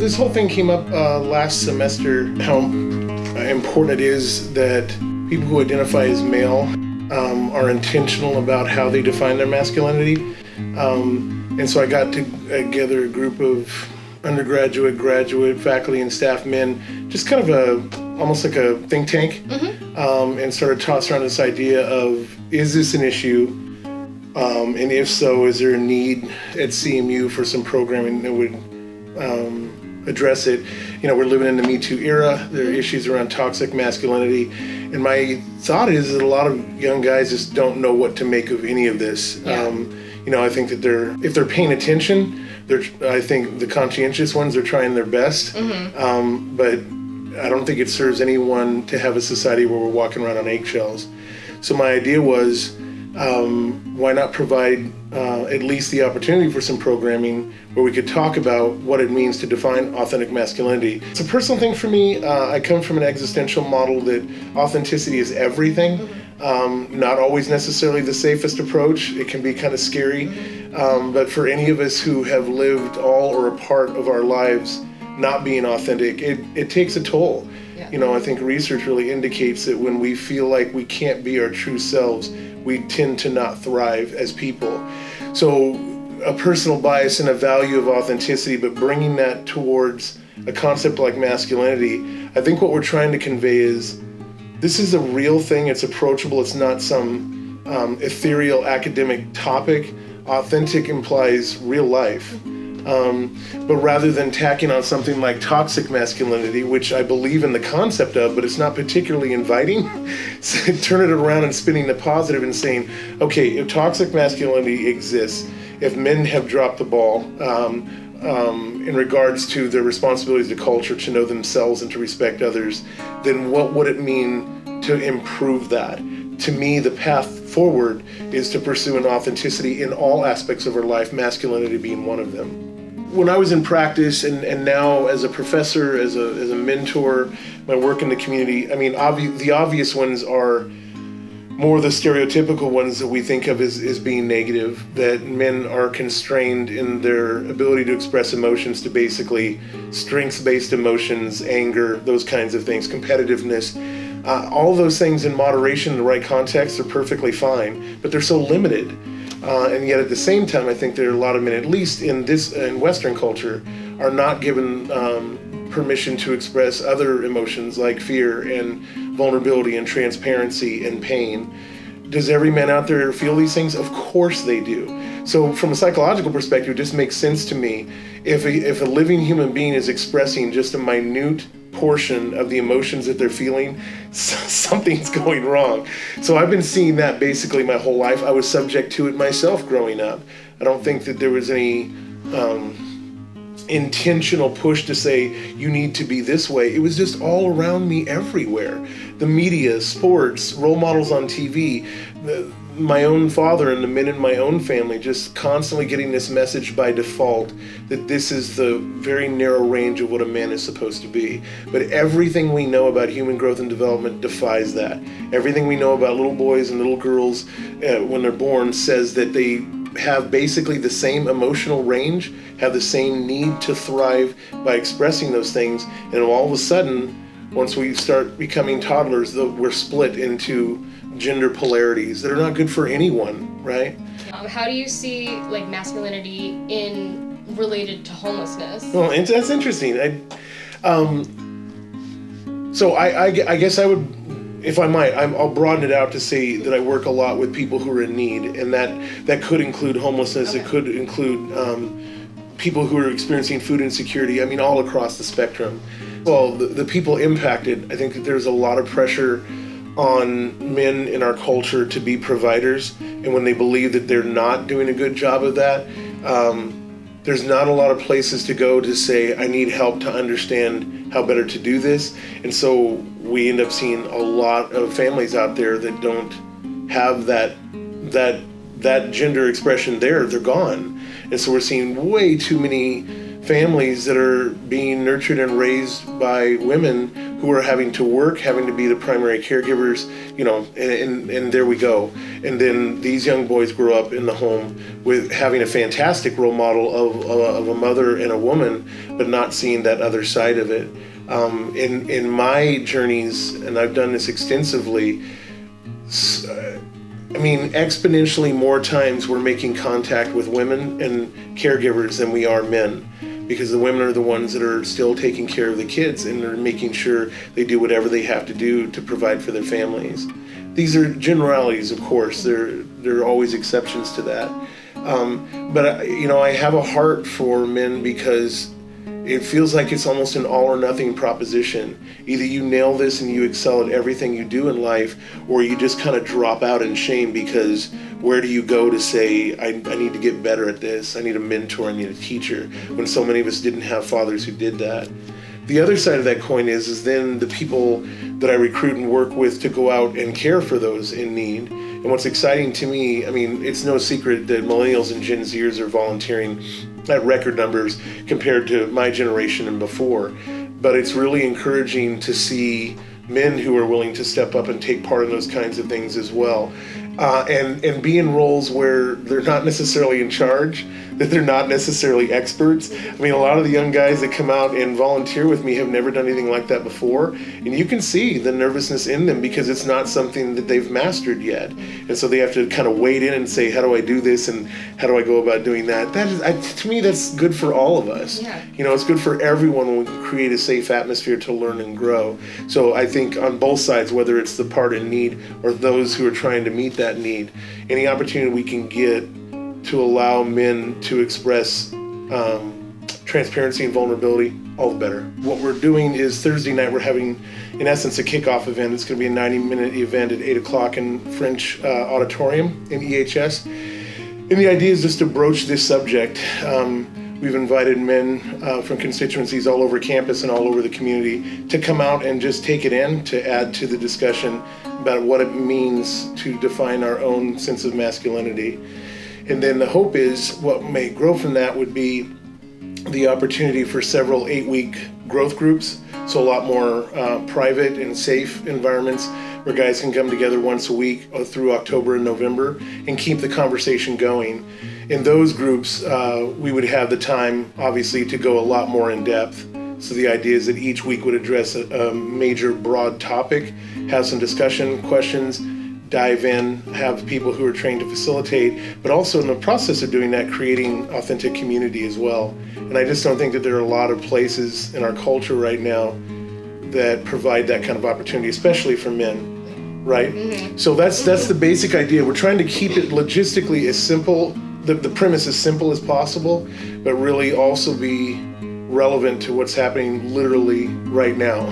This whole thing came up last semester, how important it is that people who identify as male are intentional about how they define their masculinity. And so I got together a group of undergraduate, graduate, faculty, and staff men, just kind of almost like a think tank, and started tossing around this idea of, is this an issue? And if so, is there a need at CMU for some programming that would address it? You know, we're living in the Me Too era. There are issues around toxic masculinity. And my thought is that a lot of young guys just don't know what to make of any of this. Yeah. You know, I think that if they're paying attention, I think the conscientious ones are trying their best. But I don't think it serves anyone to have a society where we're walking around on eggshells. So my idea was, why not provide at least the opportunity for some programming where we could talk about what it means to define authentic masculinity. It's a personal thing for me. I come from an existential model that authenticity is everything. Not always necessarily the safest approach. It can be kind of scary. But for any of us who have lived all or a part of our lives not being authentic, it takes a toll. Yeah. You know, I think research really indicates that when we feel like we can't be our true selves, we tend to not thrive as people. So a personal bias and a value of authenticity, but bringing that towards a concept like masculinity, I think what we're trying to convey is this is a real thing. It's approachable. It's not some ethereal academic topic. Authentic implies real life. But rather than tacking on something like toxic masculinity, which I believe in the concept of, but it's not particularly inviting, so turn it around and spinning the positive and saying, okay, if toxic masculinity exists, if men have dropped the ball in regards to their responsibilities to culture, to know themselves and to respect others, then what would it mean to improve that? To me, the path forward is to pursue an authenticity in all aspects of our life, masculinity being one of them. When I was in practice and now as a professor, as a mentor, my work in the community, I mean, the obvious ones are more the stereotypical ones that we think of as being negative, that men are constrained in their ability to express emotions to basically strengths-based emotions, anger, those kinds of things, competitiveness. All those things in moderation in the right context are perfectly fine, but they're so limited. And yet at the same time, I think there are a lot of men, at least in Western culture, are not given permission to express other emotions like fear and vulnerability and transparency and pain. Does every man out there feel these things? Of course they do. So from a psychological perspective, it just makes sense to me if a living human being is expressing just a minute portion of the emotions that they're feeling, something's going wrong. So I've been seeing that basically my whole life. I was subject to it myself growing up. I don't think that there was any intentional push to say you need to be this way. It was just all around me everywhere. The media, sports, role models on TV, my own father and the men in my own family just constantly getting this message by default that this is the very narrow range of what a man is supposed to be. But everything we know about human growth and development defies that. Everything we know about little boys and little girls when they're born says that they have basically the same emotional range, have the same need to thrive by expressing those things, and all of a sudden, once we start becoming toddlers, we're split into gender polarities that are not good for anyone, right? How do you see like masculinity related to homelessness? Well, that's interesting. So I guess I would, if I might, I'll broaden it out to say that I work a lot with people who are in need, and that could include homelessness. Okay. It could include people who are experiencing food insecurity. I mean, all across the spectrum. Well, the people impacted, I think that there's a lot of pressure on men in our culture to be providers, and when they believe that they're not doing a good job of that, there's not a lot of places to go to say, I need help to understand how better to do this. And so we end up seeing a lot of families out there that don't have that gender expression there. They're gone. And so we're seeing way too many families that are being nurtured and raised by women who are having to work, having to be the primary caregivers, and there we go. And then these young boys grow up in the home with having a fantastic role model of a mother and a woman, but not seeing that other side of it. In my journeys, and I've done this extensively, exponentially more times we're making contact with women and caregivers than we are men, because the women are the ones that are still taking care of the kids and they're making sure they do whatever they have to do to provide for their families. These are generalities, of course. There are always exceptions to that. But I have a heart for men because it feels like it's almost an all or nothing proposition. Either you nail this and you excel at everything you do in life, or you just kind of drop out in shame, because where do you go to say, I need to get better at this, I need a mentor, I need a teacher, when so many of us didn't have fathers who did that. The other side of that coin is then the people that I recruit and work with to go out and care for those in need. And what's exciting to me, it's no secret that millennials and Gen Zers are volunteering at record numbers compared to my generation and before. But it's really encouraging to see men who are willing to step up and take part in those kinds of things as well. And be in roles where they're not necessarily in charge, that they're not necessarily experts. A lot of the young guys that come out and volunteer with me have never done anything like that before. And you can see the nervousness in them because it's not something that they've mastered yet. And so they have to kind of wade in and say, how do I do this? And how do I go about doing that? To me, that's good for all of us. Yeah. It's good for everyone when we can create a safe atmosphere to learn and grow. So I think on both sides, whether it's the part in need or those who are trying to meet that need, any opportunity we can get to allow men to express transparency and vulnerability, all the better. What we're doing is Thursday night we're having, in essence, a kickoff event. It's going to be a 90-minute event at 8 o'clock in French Auditorium in EHS. And the idea is just to broach this subject. We've invited men from constituencies all over campus and all over the community to come out and just take it in, to add to the discussion about what it means to define our own sense of masculinity. And then the hope is what may grow from that would be the opportunity for several 8-week growth groups, so a lot more private and safe environments where guys can come together once a week through October and November and keep the conversation going. In those groups, we would have the time, obviously, to go a lot more in depth. So the idea is that each week would address a major broad topic, have some discussion, questions, dive in, have people who are trained to facilitate, but also in the process of doing that, creating authentic community as well. And I just don't think that there are a lot of places in our culture right now that provide that kind of opportunity, especially for men, right? Mm-hmm. So that's the basic idea. We're trying to keep it logistically as simple, the premise as simple as possible, but really also be relevant to what's happening literally right now.